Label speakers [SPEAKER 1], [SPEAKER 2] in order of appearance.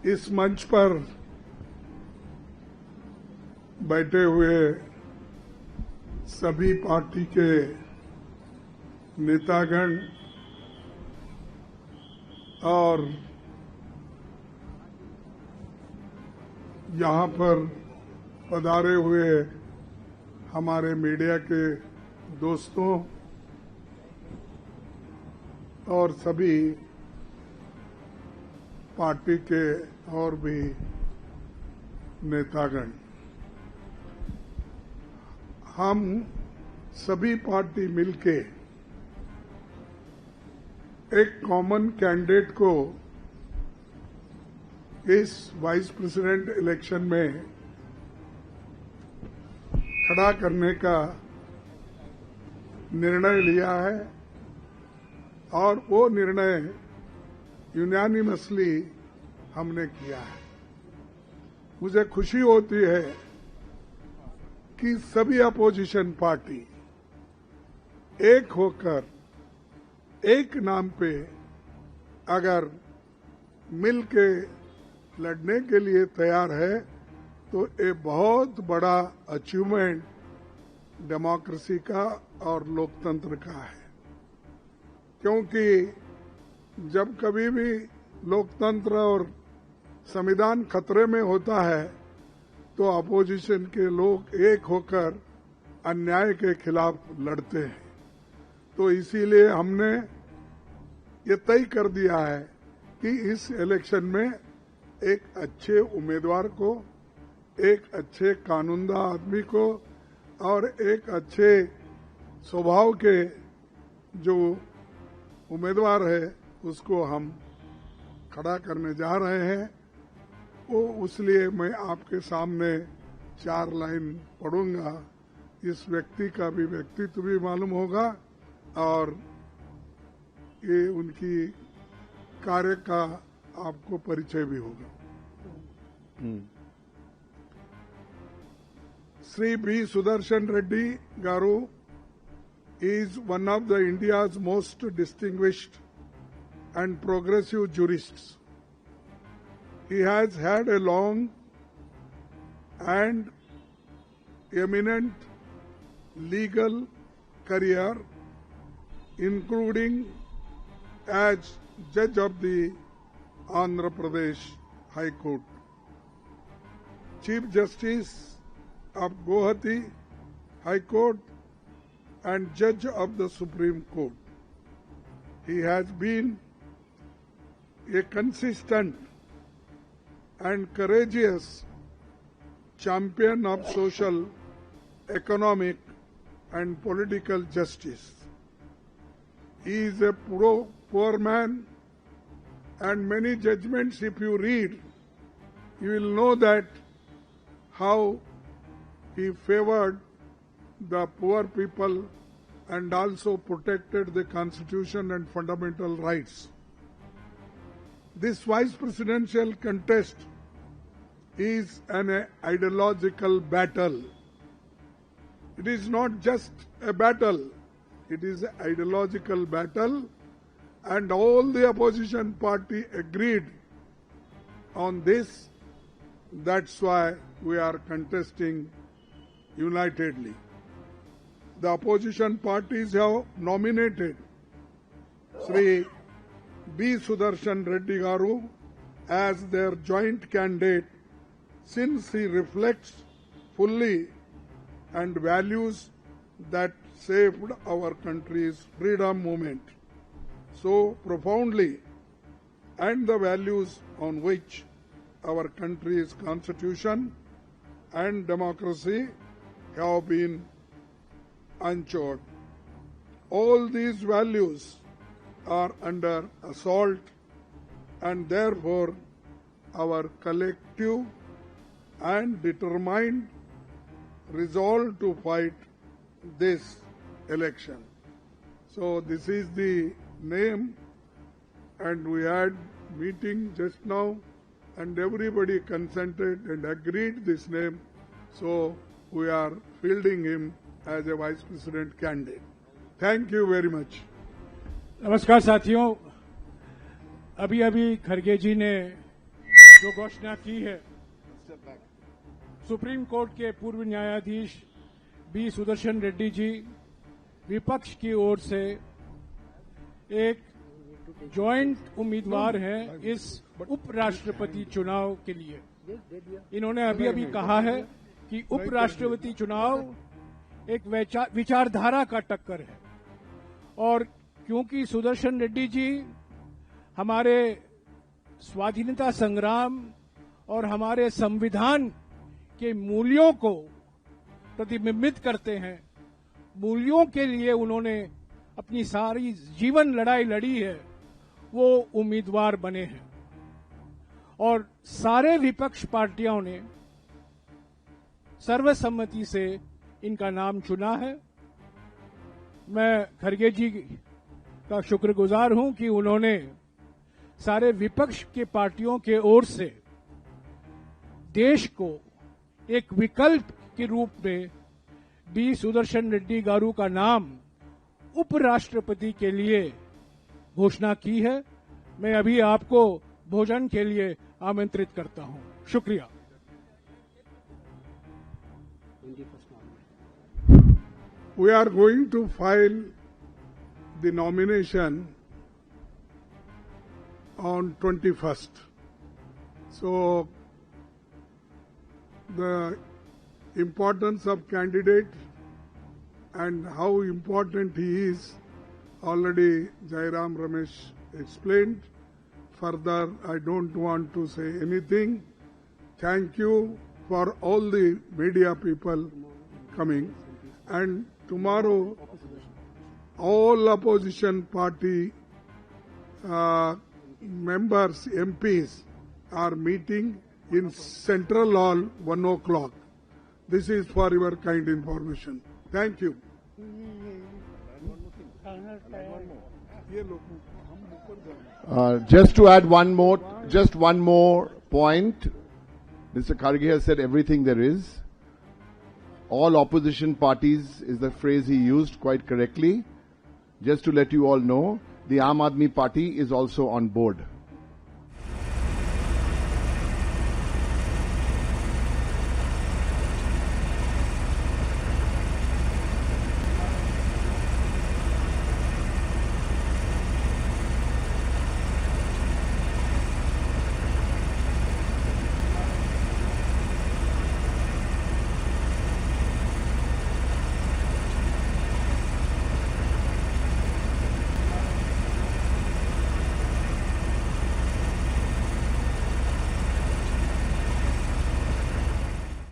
[SPEAKER 1] इस मंच पर बैठे हुए सभी पार्टी के नेतागण और यहाँ पर पधारे हुए हमारे मीडिया के दोस्तों और सभी पार्टी के और भी नेतागण, हम सभी पार्टी मिलके एक कॉमन कैंडिडेट को इस वाइस प्रेसिडेंट इलेक्शन में खड़ा करने का निर्णय लिया है और वो निर्णय यूनानिमसली हमने किया है। मुझे खुशी होती है कि सभी अपोजिशन पार्टी एक होकर एक नाम पे अगर मिल के लड़ने के लिए तैयार है तो ये बहुत बड़ा अचीवमेंट डेमोक्रेसी का और लोकतंत्र का है, क्योंकि जब कभी भी लोकतंत्र और संविधान खतरे में होता है तो अपोजिशन के लोग एक होकर अन्याय के खिलाफ लड़ते हैं। तो इसीलिए हमने ये तय कर दिया है कि इस इलेक्शन में एक अच्छे उम्मीदवार को, एक अच्छे कानूनदा आदमी को और एक अच्छे स्वभाव के जो उम्मीदवार है उसको हम खड़ा करने जा रहे हैं। वो इसलिए मैं आपके सामने 4 लाइन पढ़ूंगा। इस व्यक्ति का भी व्यक्तित्व भी मालूम होगा और ये उनकी कार्य का आपको परिचय भी होगा। Sri B. Sudarshan Reddy Garu is one of the India's most distinguished and progressive jurists. He has had a long and eminent legal career, including as Judge of the Andhra Pradesh High Court, Chief Justice of Guwahati High Court and Judge of the Supreme Court. He has been a consistent and courageous champion of social, economic and political justice. He is a poor man, and many judgments, if you read, you will know that how he favored the poor people and also protected the constitution and fundamental rights. This vice presidential contest is an ideological battle. It is not just a battle, it is an ideological battle, and all the opposition party agreed on this. That's why we are contesting unitedly. The opposition parties have nominated Sri B. Sudarshan Reddy Garu as their joint candidate since he reflects fully and values that saved our country's freedom movement so profoundly, and the values on which our country's constitution and democracy have been anchored. All these values are under assault, and therefore our collective and determined resolve to fight this election. So this is the name, and we had meeting just now and everybody consented and agreed this name. So we are fielding him as a vice president candidate. Thank you very much.
[SPEAKER 2] नमस्कार साथियों, अभी अभी खड़गे जी ने जो घोषणा की है, सुप्रीम कोर्ट के पूर्व न्यायाधीश बी सुदर्शन रेड्डी जी विपक्ष की ओर से एक जॉइंट उम्मीदवार हैं इस उपराष्ट्रपति चुनाव के लिए। इन्होंने अभी अभी कहा है कि उपराष्ट्रपति चुनाव एक विचारधारा का टक्कर है, और क्योंकि सुदर्शन रेड्डी जी हमारे स्वाधीनता संग्राम और हमारे संविधान के मूल्यों को प्रतिबिंबित करते हैं, मूल्यों के लिए उन्होंने अपनी सारी जीवन लड़ाई लड़ी है, वो उम्मीदवार बने हैं। और सारे विपक्ष पार्टियों ने सर्वसम्मति से इनका नाम चुना है। मैं खड़गे जी का शुक्रगुजार हूं कि उन्होंने सारे विपक्ष के पार्टियों के ओर से देश को एक विकल्प के रूप में बी सुदर्शन रेड्डी गारू का नाम उपराष्ट्रपति के लिए घोषणा की है। मैं अभी आपको भोजन के लिए आमंत्रित करता हूं। शुक्रिया।
[SPEAKER 1] We are going to file the nomination on 21st. So the importance of candidate and how important he is already Jairam Ramesh explained. Further, I don't want to say anything. Thank you for all the media people coming. And tomorrow, all opposition party members, MPs, are meeting in Central Hall 1 o'clock. This is for your kind information. Thank you.
[SPEAKER 3] Just to add one more point. Mr. Kharge has said everything there is. All opposition parties is the phrase he used quite correctly. Just to let you all know, the Aam Aadmi Party is also on board.